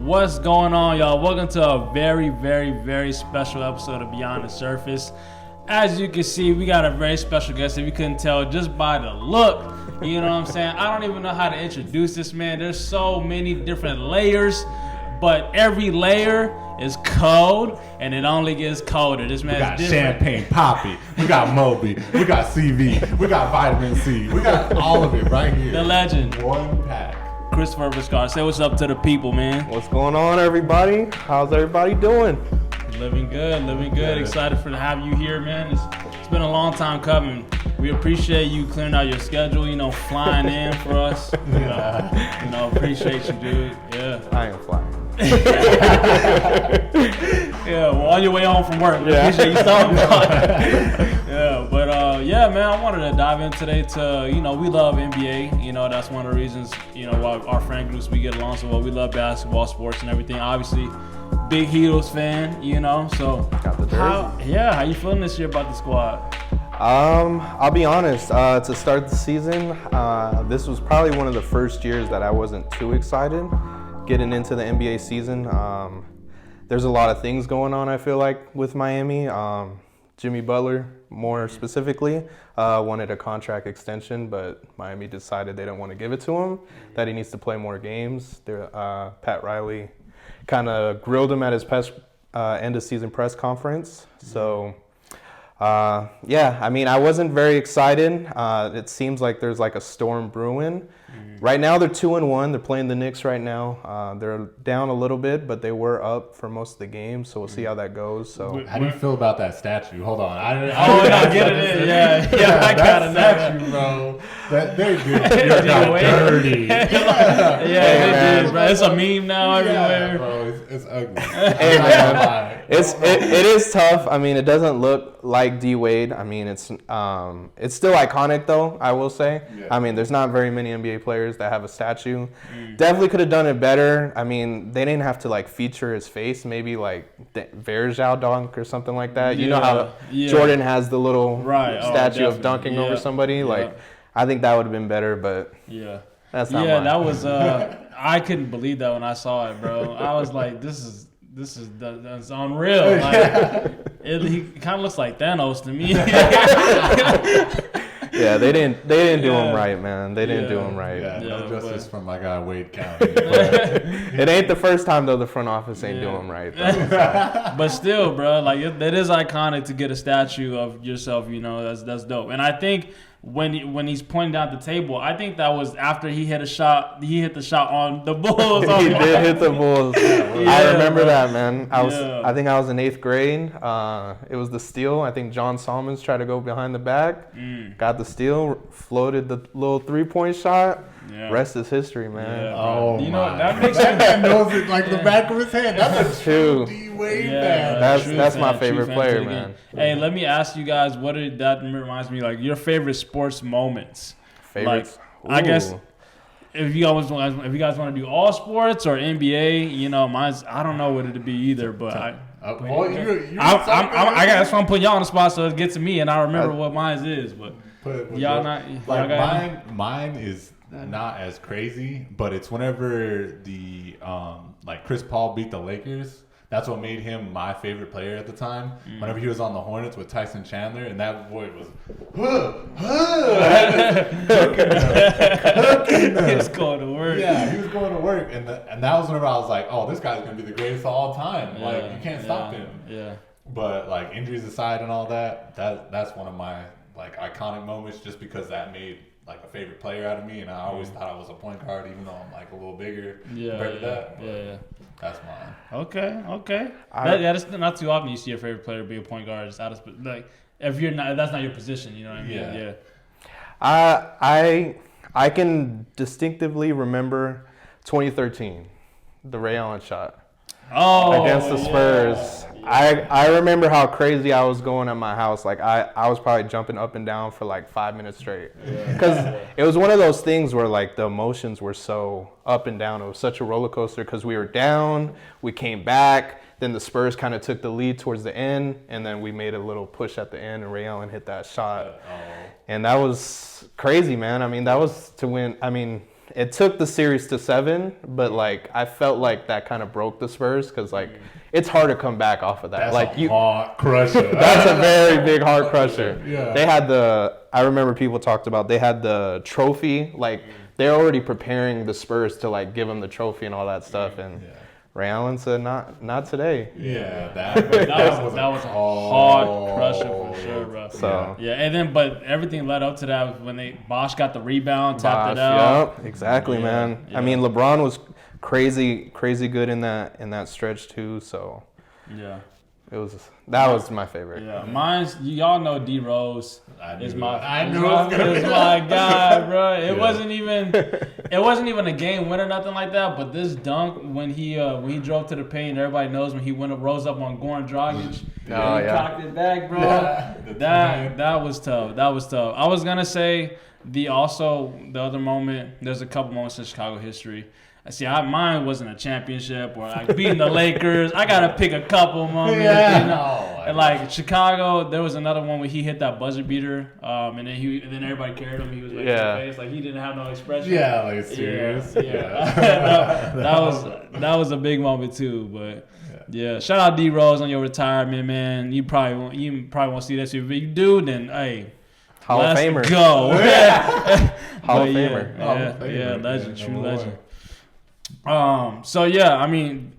What's going on, y'all? Welcome to a very, very, very special episode of Beyond the Surface. As you can see, we got a very special guest. If you couldn't tell just by the look, you know what I'm saying? I don't even know how to introduce this man. There's so many different layers, but every layer is cold, and it only gets colder. This man we got is different. Champagne Poppy, we got Moby, we got CV, we got Vitamin C, we got all of it right here. The legend, One pack. Christopher Viscar. Say what's up to the people, man. What's going on, everybody? How's everybody doing? Living good, living good. Excited to have you here, man. It's been a long time coming. We appreciate you clearing out your schedule, you know, flying in for us. You know, appreciate you, dude. Yeah. I am flying. Yeah, well, on your way home from work. Yeah. Appreciate you stopping by. Yeah, but yeah, man, I wanted to dive in today to, you know, we love NBA. You know, that's one of the reasons, you know, why our friend groups, we get along so well. We love basketball, sports, and everything. Obviously, big Heatles fan, you know, so. Got the jersey. How you feeling this year about the squad? I'll be honest, to start the season, this was probably one of the first years that I wasn't too excited getting into the NBA season. There's a lot of things going on, I feel like, with Miami. Jimmy Butler, more specifically, wanted a contract extension, but Miami decided they don't want to give it to him, that he needs to play more games. Pat Riley kind of grilled him at his end of season press conference. So, yeah, I mean, I wasn't very excited. It seems like there's like a storm brewing. Right now they're 2-1. They're playing the Knicks right now. They're down a little bit, but they were up for most of the game, so we'll see how that goes. So How do you feel about that statue? Hold on. I get it. Yeah, I gotta that know. statue, bro. They did your job dirty. Yeah, it is, bro. It's a meme now Yeah, everywhere. bro. It's ugly. Hey, man. It is tough. I mean, it doesn't look like D Wade. I mean, it's still iconic though, I will say. Yeah. I mean, there's not very many NBA players that have a statue. Definitely could have done it better. I mean, they didn't have to like feature his face. Maybe like Verjao dunk or something like that. You know how Jordan has the little statue of dunking over somebody. Like, I think that would have been better, but that's not mine. That was I couldn't believe that when I saw it, bro. I was like, that's unreal. Like, he kind of looks like Thanos to me. Yeah, they didn't do him right, man. They didn't do him right. Yeah, no justice from my guy Wade County. It ain't the first time though the front office ain't doing him right. But still, bro, like it is iconic to get a statue of yourself. You know, that's dope. And I think when he's pointing down at the table, I think that was after he hit a shot. He hit the shot on the Bulls. He did hit the Bulls. I remember that, man. I think I was in 8th grade. It was the steal. I think John Salmons tried to go behind the back, got the steal, floated the little 3-point shot. Yeah. Rest is history, man. Yeah, oh, you know that man knows it like the back of his hand. That's a true D Wade fan. That's my favorite player, man. Hey, let me ask you guys, that reminds me, like your favorite sports moments. Favorites? Like, I guess if you guys want to do all sports or NBA, you know, mine's I don't know what it'd be either, but that's why I'm putting y'all on the spot so it gets to me and I remember what mine is, but y'all not like y'all mine is not as crazy, but it's whenever the like Chris Paul beat the Lakers. That's what made him my favorite player at the time. Whenever he was on the Hornets with Tyson Chandler, and that boy was he was going to work. Yeah, he was going to work, and that was whenever I was like, oh, this guy's gonna be the greatest of all time. Like you can't stop him. Yeah. But like injuries aside and all that's one of my like iconic moments, just because that made like a favorite player out of me, and I always thought I was a point guard, even though I'm like a little bigger compared to that. Yeah. That's mine. Okay. That's not too often you see your favorite player be a point guard. It's out of like if you're not, that's not your position. You know what I mean? Yeah. I can distinctively remember 2013, the Ray Allen shot. Against the Spurs. I remember how crazy I was going at my house. Like I was probably jumping up and down for like 5 minutes straight. Because it was one of those things where like the emotions were so up and down. It was such a roller coaster because we were down, we came back, then the Spurs kind of took the lead towards the end, and then we made a little push at the end, and Ray Allen hit that shot. And that was crazy, man. I mean, that was to win. I mean, it took the series to 7, but like I felt like that kind of broke the Spurs because like it's hard to come back off of that. That's like a heart crusher. that's a very big heart crusher. Yeah. They had I remember people talked about they had the trophy, like they're already preparing the Spurs to like give them the trophy and all that stuff, and Ray Allen said not today. Yeah, that was a hard crusher for sure, bro. So yeah, and then but everything led up to that when Bosh got the rebound, tapped it out. Yep, exactly, man. Yeah. I mean, LeBron was crazy good in that stretch too. So yeah, that was my favorite. Yeah, mine's y'all know D Rose is my guy, bro. It wasn't even a game winner, nothing like that. But this dunk when he drove to the paint, everybody knows when he rose up on Goran Dragic. Cocked it back, bro. Yeah, that was tough. That was tough. I was gonna say the other moment. There's a couple moments in Chicago history. See, mine wasn't a championship or like beating the Lakers. I gotta pick a couple moments. Yeah. You know? And like Chicago, there was another one where he hit that buzzer beater, and then everybody carried him. He was making a face like he didn't have no expression. Yeah, like serious. Yeah. that was a big moment too. But yeah, shout out D Rose on your retirement, man. You probably won't see that shit. If you do, then hey. Hall of Famer. Go. Hall of Famer. Yeah, legend, true legend. So yeah, I mean,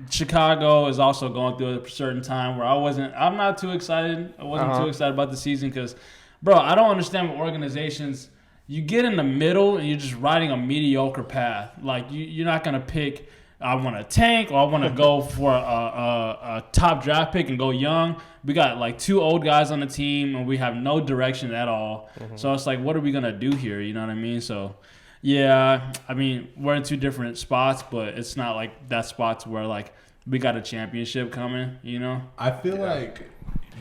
Chicago is also going through a certain time where I'm not too excited. I wasn't too excited about the season because, bro, I don't understand what organizations, you get in the middle and you're just riding a mediocre path. Like you're not going to pick, I want to tank or I want to go for a top draft pick and go young. We got like 2 old guys on the team and we have no direction at all. So it's like, what are we going to do here? You know what I mean? So yeah, I mean, we're in 2 different spots, but it's not like that spots where like we got a championship coming, you know? I feel like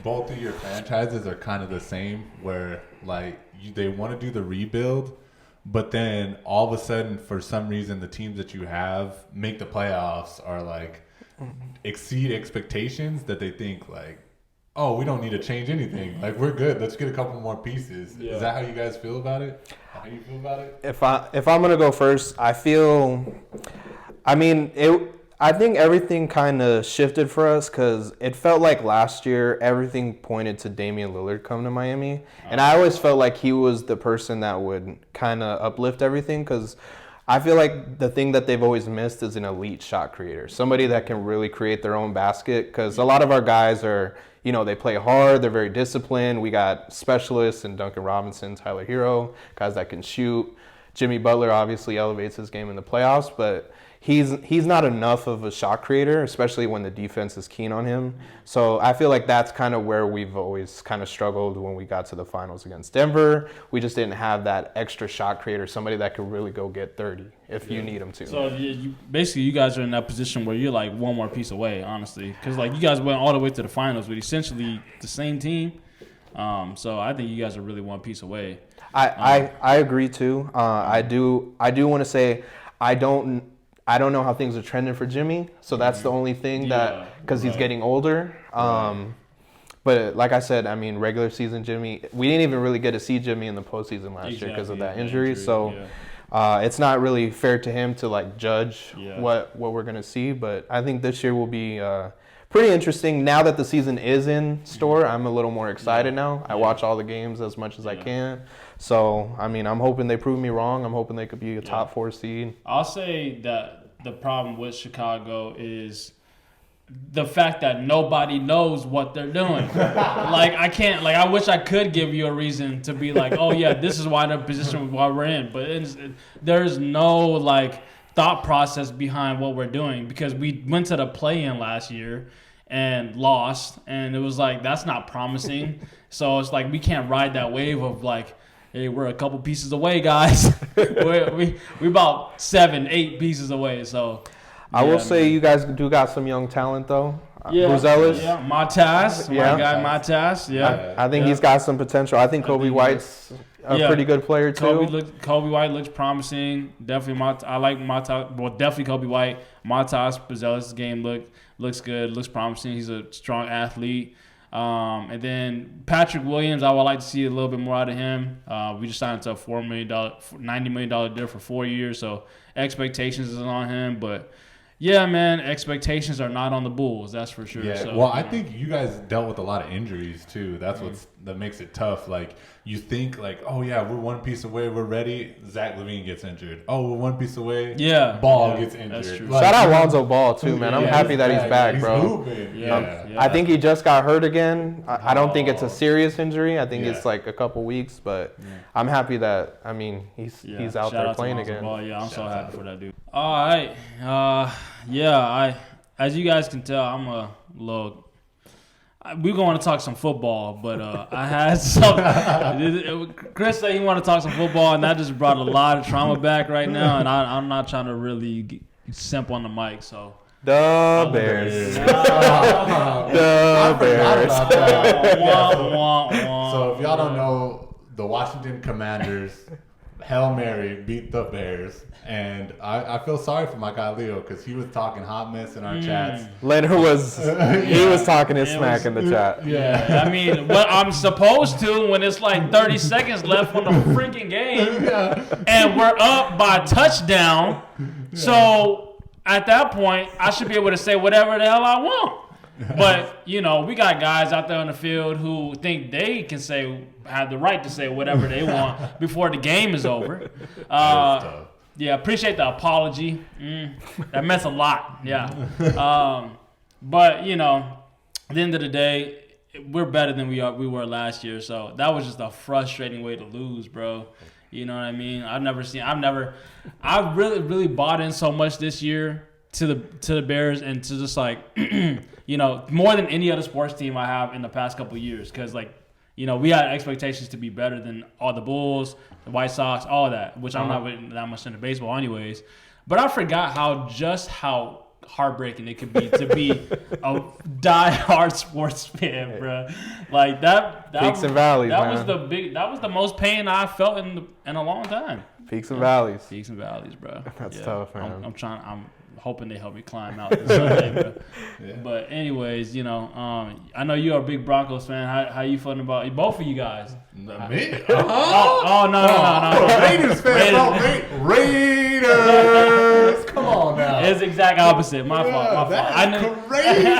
both of your franchises are kind of the same where like they want to do the rebuild, but then all of a sudden for some reason the teams that you have make the playoffs are like exceed expectations that they think like, oh, we don't need to change anything. Like, we're good. Let's get a couple more pieces. Yeah. Is that how you guys feel about it? How you feel about it? If I'm gonna go first, I think everything kind of shifted for us because it felt like last year everything pointed to Damian Lillard coming to Miami, and I always felt like he was the person that would kind of uplift everything because I feel like the thing that they've always missed is an elite shot creator, somebody that can really create their own basket because a lot of our guys are, you know, they play hard, they're very disciplined. We got specialists in Duncan Robinson, Tyler Hero, guys that can shoot. Jimmy Butler obviously elevates his game in the playoffs, but he's not enough of a shot creator, especially when the defense is keen on him. So I feel like that's kind of where we've always kind of struggled when we got to the finals against Denver. We just didn't have that extra shot creator, somebody that could really go get 30 if you need him to. So basically you guys are in that position where you're like one more piece away, honestly. Because like you guys went all the way to the finals with essentially the same team. So I think you guys are really one piece away. I agree too. I do want to say I don't know how things are trending for Jimmy, so that's the only thing because he's getting older. But like I said, I mean, regular season Jimmy, we didn't even really get to see Jimmy in the postseason last year because of that injury. So it's not really fair to him to like judge what we're gonna see. But I think this year will be pretty interesting. Now that the season is in store, I'm a little more excited now. I watch all the games as much as I can. So, I mean, I'm hoping they prove me wrong. I'm hoping they could be a top 4 seed. I'll say that the problem with Chicago is the fact that nobody knows what they're doing. I wish I could give you a reason to be like, oh, yeah, this is why the position why we're in. But there's no, like, thought process behind what we're doing because we went to the play-in last year and lost. And it was like, that's not promising. So it's like we can't ride that wave of, like, hey, we're a couple pieces away, guys. we about 7-8 pieces away. So I will say you guys do got some young talent though. Yeah, Buzelis. Yeah, Matas, my guy Matas. Yeah, I think he's got some potential. I think Kobe White's a pretty good player too. Kobe White looks promising. Definitely, I like Matas. Well, definitely Kobe White. Matas Buzelis' game looks good. Looks promising. He's a strong athlete. And then Patrick Williams, I would like to see a little bit more out of him. We just signed to a $90 million deal for 4 years, so expectations is on him. But yeah, man, expectations are not on the Bulls. That's for sure. Yeah. So, Well, I think you guys dealt with a lot of injuries too. That's that makes it tough. Like you think like, oh yeah, we're one piece away, we're ready. Zach LaVine gets injured. Oh, we're one piece away. Yeah. Ball Yeah, gets injured. that's true. Shout out Lonzo Ball too, man. I'm happy that he's back, He's bro. hooping. Yeah. I think he just got hurt again. I don't think it's a serious injury. I think Yeah. it's like a couple weeks, but I'm happy that he's out Shout there to playing Lonzo again. Ball. Yeah, I'm so Shout happy out. for that dude. All right. As you guys can tell, I'm a little. We're going to talk some football, but I had some. Chris said he wanted to talk some football, and that just brought a lot of trauma back right now. And I'm not trying to really simp on the mic, so. The Bears. I The forgot Bears. about that. Yeah, so- Wah. So if y'all don't know, the Washington Commanders, Hail Mary, beat the Bears. And I feel sorry for my guy Leo because he was talking hot mess in our chats. Leonard was talking his smack in the chat. Yeah, I mean, what I'm supposed to when it's like 30 seconds left on the freaking game, and we're up by a touchdown. So at that point, I should be able to say whatever the hell I want. But we got guys out there on the field who think they can have the right to say whatever they want before the game is over. Yeah, appreciate the apology. That meant a lot. Yeah. But at the end of the day, we're better than we were last year. So that was just a frustrating way to lose, bro. You know what I mean? I've really, really bought in so much this year to the Bears and to just like, more than any other sports team I have in the past couple of years. Because we had expectations to be better than all the Bulls, the White Sox, all of that, which I'm not really that much into baseball anyways. But I forgot how heartbreaking it could be to be a die-hard sports fan, bro. Like that Peaks and valleys, That man. was the most pain I felt in a long time. Peaks and valleys. Peaks and valleys, bro. That's tough, man. I'm hoping they help me climb out this Sunday, bro. Yeah. But anyways, I know you're a big Broncos fan. How you feeling about both of you guys? Me? Oh no. Raiders fan. Raiders. Come on now. It's the exact opposite. My fault. That's crazy.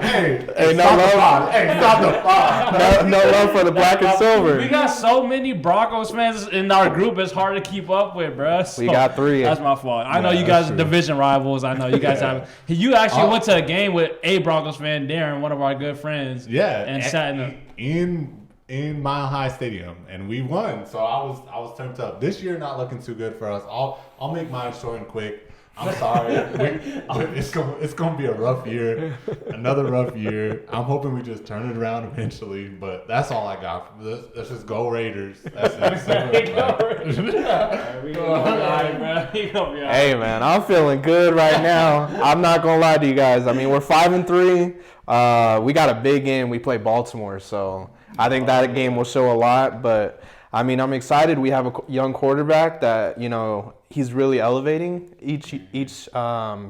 Hey, no love. stop the pod. No love for the black and silver. We got so many Broncos fans in our group. It's hard to keep up with, bro. So We got 3. That's my fault. I know you guys are division rivals. I know you guys have. You actually went to a game with a Broncos fan, Darren, one of our good friends. Yeah, and sat in Mile High Stadium, and we won. So I was turned up. This year not looking too good for us. I'll make mine short and quick. I'm sorry. It's gonna be a rough year, another rough year. I'm hoping we just turn it around eventually. But that's all I got. Let's just go Raiders. That's it. Hey man, I'm feeling good right now. I'm not gonna lie to you guys. I mean, we're 5-3. We got a big game. We play Baltimore, so I think that game will show a lot. But I mean, I'm excited. We have a young quarterback that he's really elevating each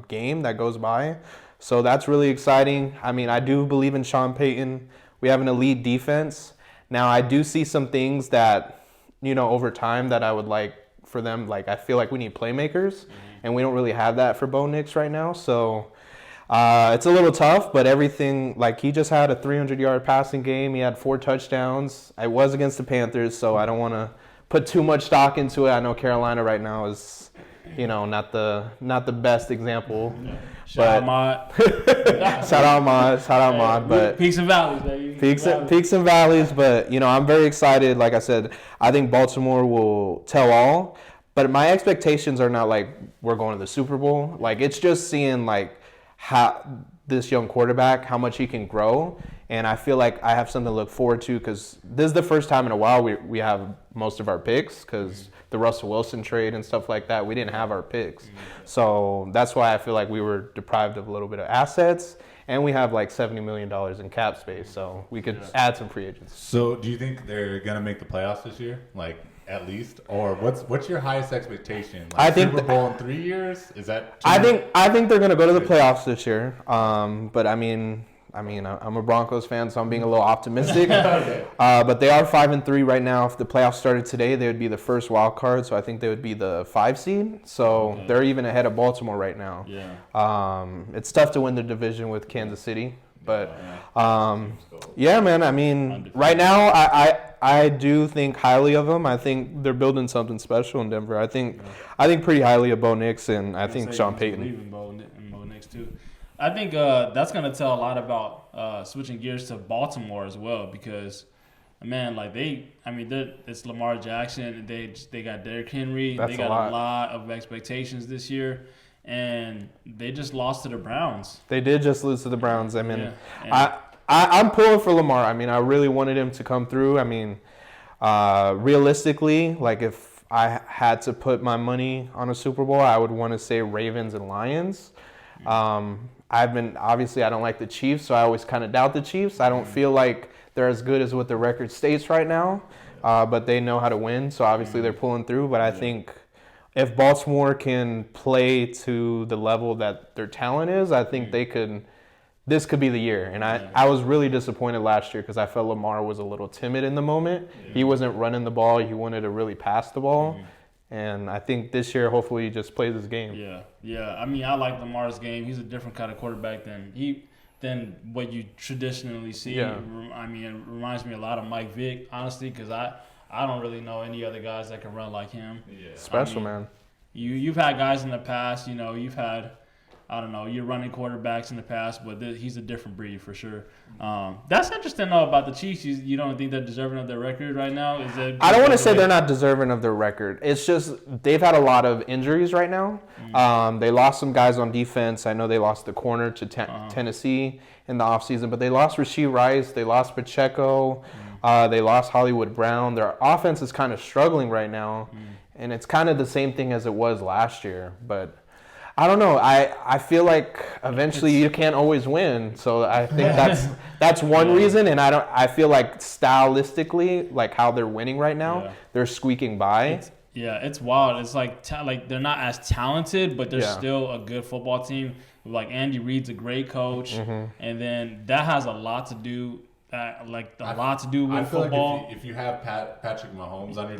game that goes by. So that's really exciting. I mean, I do believe in Sean Payton. We have an elite defense. Now, I do see some things that over time that I would like for them. Like, I feel like we need playmakers, and we don't really have that for Bo Nix right now. So it's a little tough, but everything, like he just had a 300-yard passing game. He had 4 touchdowns. I was against the Panthers, so I don't want to put too much stock into it. I know Carolina right now is, not the best example. Shout out Mod. But peaks and valleys, baby. Peaks and valleys, but I'm very excited. Like I said, I think Baltimore will tell all. But my expectations are not like we're going to the Super Bowl. Like it's just seeing like how this young quarterback, how much he can grow. And I feel like I have something to look forward to because this is the first time in a while we have most of our picks because the Russell Wilson trade and stuff like that, we didn't have our picks. So that's why I feel like we were deprived of a little bit of assets. And we have like $70 million in cap space, so we could add some free agents. So do you think they're going to make the playoffs this year? Like, at least? Or what's your highest expectation? Like I think Super Bowl in 3 years? Is that I think they're going to go to the playoffs this year. But I mean, I mean, I'm a Broncos fan, so I'm being a little optimistic. But they are 5-3 right now. If the playoffs started today, they would be the first wild card. So I think they would be the 5 seed. So they're even ahead of Baltimore right now. Yeah. It's tough to win the division with Kansas City. But, yeah, man, I mean, right now I do think highly of them. I think they're building something special in Denver. I think pretty highly of Bo Nix, and I think Sean Payton. Bo Nix too. I think that's going to tell a lot about switching gears to Baltimore as well, because, man, like it's Lamar Jackson. They got Derrick Henry. That's they got a a lot of expectations this year, and they just lost to the Browns. They did just lose to the Browns. I mean, Yeah. I'm pulling for Lamar. I mean, I really wanted him to come through. I mean, realistically, like if I had to put my money on a Super Bowl, I would want to say Ravens and Lions. I don't like the Chiefs, so I always kind of doubt the Chiefs. I don't feel like they're as good as what the record states right now, but they know how to win, so obviously they're pulling through. But I think if Baltimore can play to the level that their talent is, I think this could be the year. And I was really disappointed last year because I felt Lamar was a little timid in the moment. Yeah. He wasn't running the ball. He wanted to really pass the ball. And I think this year, hopefully, he just plays his game. Yeah. I mean, I like Lamar's game. He's a different kind of quarterback than what you traditionally see. Yeah. I mean, it reminds me a lot of Mike Vick, honestly, because I don't really know any other guys that can run like him. Yeah. Special, man. You've had guys in the past, you've had, I don't know, you're running quarterbacks in the past, but he's a different breed for sure. That's interesting, though, about the Chiefs. You don't think they're deserving of their record right now? I don't want to say they're not deserving of their record. It's just they've had a lot of injuries right now. They lost some guys on defense. I know they lost the corner to Tennessee in the offseason, but they lost Rashee Rice. They lost Pacheco. They lost Hollywood Brown. Their offense is kind of struggling right now, and it's kind of the same thing as it was last year, but I don't know. I feel like eventually you can't always win, so I think that's one reason. And I feel like stylistically, like how they're winning right now, they're squeaking by. It's wild. It's like they're not as talented, but they're still a good football team. Like Andy Reid's a great coach, and then that has a lot to do. A lot to do with I feel football. Like if you have Patrick Mahomes on your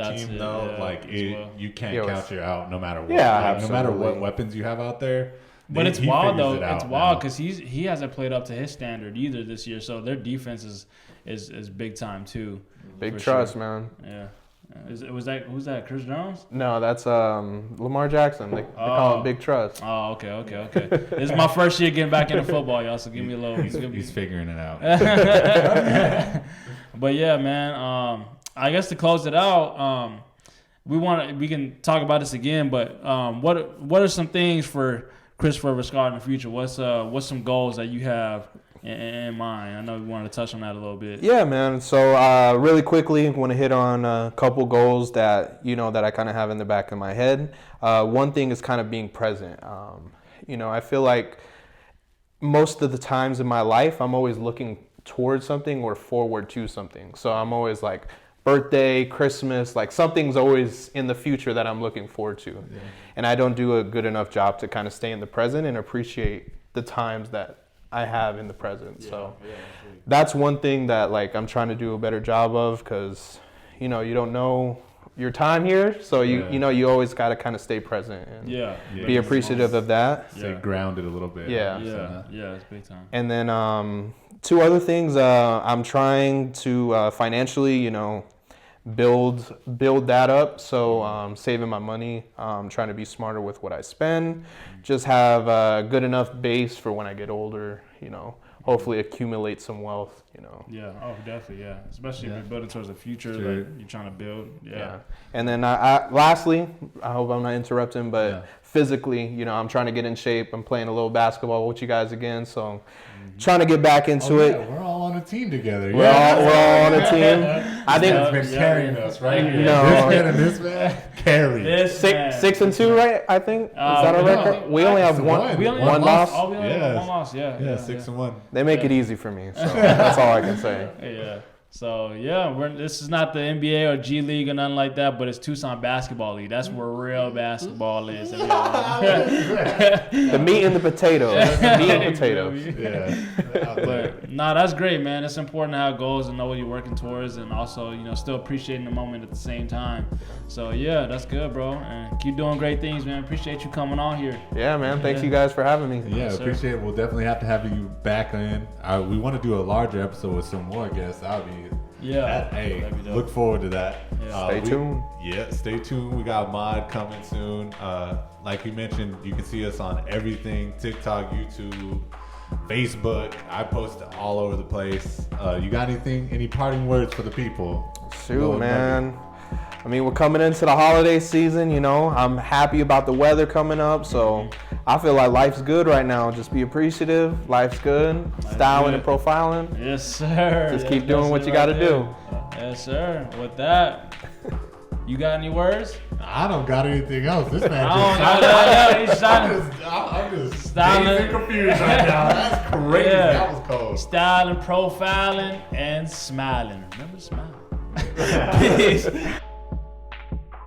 team, you can't count you out no matter what. Yeah, no matter what weapons you have out there. But it's wild though. It's wild because he hasn't played up to his standard either this year. So their defense is big time too. Big trust, man. Yeah. Who's that? Chris Jones? No, that's Lamar Jackson. They call him Big Trust. Oh, okay. This is my first year getting back into football, y'all. So give me a little. He's figuring it out. But yeah, man. I guess to close it out, we can talk about this again. But what are some things for Christopher Viscar in the future? What's some goals that you have in mind? I know we wanted to touch on that a little bit. Yeah, man. So really quickly, want to hit on a couple goals that that I kind of have in the back of my head. One thing is kind of being present. I feel like most of the times in my life, I'm always looking towards something or forward to something. So I'm always like birthday, Christmas, like something's always in the future that I'm looking forward to. Yeah. And I don't do a good enough job to kind of stay in the present and appreciate the times that I have in the present. So that's one thing that like I'm trying to do a better job of, because you don't know your time here, so you always got to kind of stay present and be appreciative of that. Stay grounded a little bit. It's big time. And then two other things, I'm trying to financially build that up. So saving my money, trying to be smarter with what I spend, just have a good enough base for when I get older, hopefully accumulate some wealth, definitely, especially if you're building towards the future that you're trying to build. And then lastly, I hope I'm not interrupting, but physically, I'm trying to get in shape. I'm playing a little basketball with you guys again, so trying to get back into it. We're all on a team together. We're all on a team. I think it's been carrying us, right? No, this man carry. 6-2, right? I think is that our record? We only have one loss. Oh, we only have one loss. Yeah, 6-1. They make it easy for me, so that's all I can say. So yeah, this is not the NBA or G League or nothing like that, but it's Tucson Basketball League. That's where real basketball is. The meat and the potatoes. The meat and potatoes. Yeah. But nah, that's great, man. It's important to have goals and know what you're working towards, and also still appreciating the moment at the same time. So yeah, that's good, bro. And keep doing great things, man. Appreciate you coming on here. Yeah, man. Thanks you guys for having me. Yeah, Yes, sir. appreciate it. We'll definitely have to have you back in. We want to do a larger episode with some more guests. That would be. Yeah. Hey, that'd be dope. look forward to that. Yeah. Stay tuned. Yeah, stay tuned. We got Mod coming soon. Like we mentioned, you can see us on everything: TikTok, YouTube, Facebook. I post it all over the place. You got any parting words for the people? Shoot, man. I mean, we're coming into the holiday season, I'm happy about the weather coming up, so I feel like life's good right now. Just be appreciative. Life's good. Styling and profiling. Yes, sir. Just keep doing what you got to do. Yes, sir. With that, you got any words? I don't got anything else. This man I'm just Styling. dazed and confused right now. That's crazy. Yeah. That was cold. Styling, profiling, and smiling. Remember to smile. Peace.